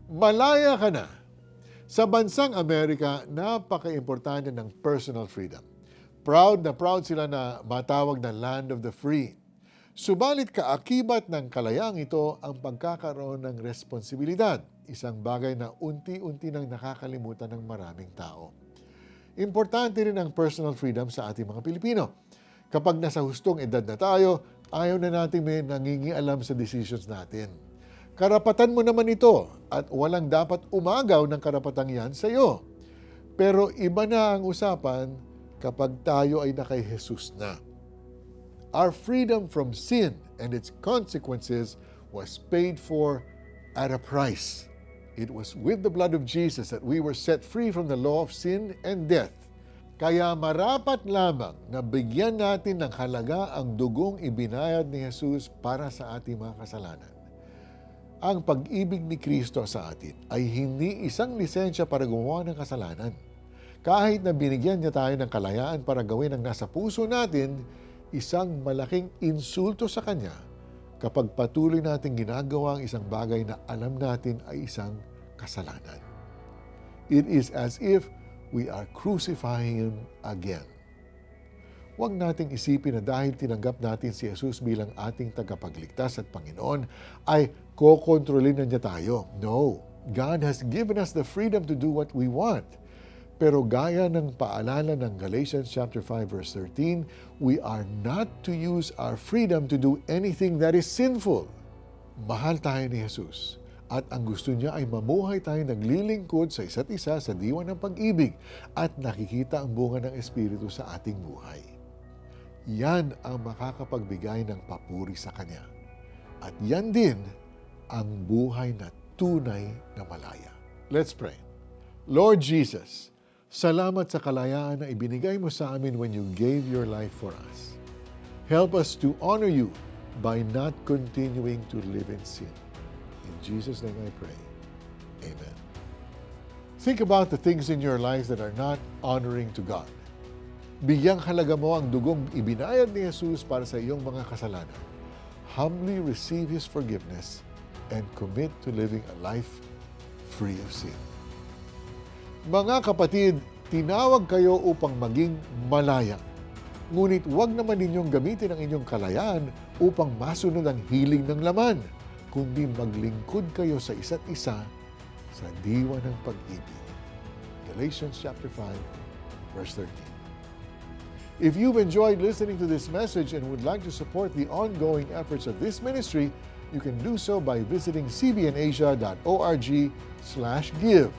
Malaya ka na. Sa bansang Amerika, napaka-importante ng personal freedom. Proud na proud sila na matawag na land of the free. Subalit kaakibat ng kalayaang ito ang pagkakaroon ng responsibilidad, isang bagay na unti-unti nang nakakalimutan ng maraming tao. Importante rin ang personal freedom sa ating mga Pilipino. Kapag nasa hustong edad na tayo, ayaw na natin may nangingialam sa decisions natin. Karapatan mo naman ito at walang dapat umagaw ng karapatang yan sa iyo. Pero iba na ang usapan kapag tayo ay nakay Jesus na. Our freedom from sin and its consequences was paid for at a price. It was with the blood of Jesus that we were set free from the law of sin and death. Kaya marapat lamang na bigyan natin ng halaga ang dugong ibinayad ni Jesus para sa ating mga kasalanan. Ang pag-ibig ni Kristo sa atin ay hindi isang lisensya para gumawa ng kasalanan. Kahit na binigyan niya tayo ng kalayaan para gawin ang nasa puso natin, isang malaking insulto sa Kanya kapag patuloy natin ginagawa ang isang bagay na alam natin ay isang kasalanan. It is as if we are crucifying Him again. Huwag nating isipin na dahil tinanggap natin si Jesus bilang ating tagapagligtas at Panginoon, ay kokontrolin na niya tayo. No, God has given us the freedom to do what we want. Pero gaya ng paalala ng Galatians chapter 5 verse 13, we are not to use our freedom to do anything that is sinful. Mahal tayo ni Jesus. At ang gusto niya ay mamuhay tayo naglilingkod sa isa't isa sa diwa ng pag-ibig at nakikita ang bunga ng Espiritu sa ating buhay. Yan ang makakapagbigay ng papuri sa Kanya. At yan din ang buhay na tunay na malaya. Let's pray. Lord Jesus, salamat sa kalayaan na ibinigay mo sa amin when you gave your life for us. Help us to honor you by not continuing to live in sin. In Jesus' name I pray. Amen. Think about the things in your life that are not honoring to God. Bigyang halaga mo ang dugong ibinayad ni Jesus para sa iyong mga kasalanan. Humbly receive His forgiveness and commit to living a life free of sin. Mga kapatid, tinawag kayo upang maging malaya. Ngunit huwag naman ninyong gamitin ang inyong kalayaan upang masunod ang hiling ng laman, kundi maglingkod kayo sa isa't isa sa diwa ng pag-ibig. Galatians chapter 5, verse 13. If you've enjoyed listening to this message and would like to support the ongoing efforts of this ministry, you can do so by visiting cbnasia.org/give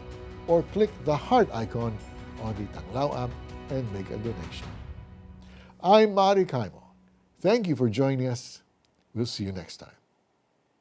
or click the heart icon on the Tanglao app and make a donation. I'm Mari Kaimo. Thank you for joining us. We'll see you next time.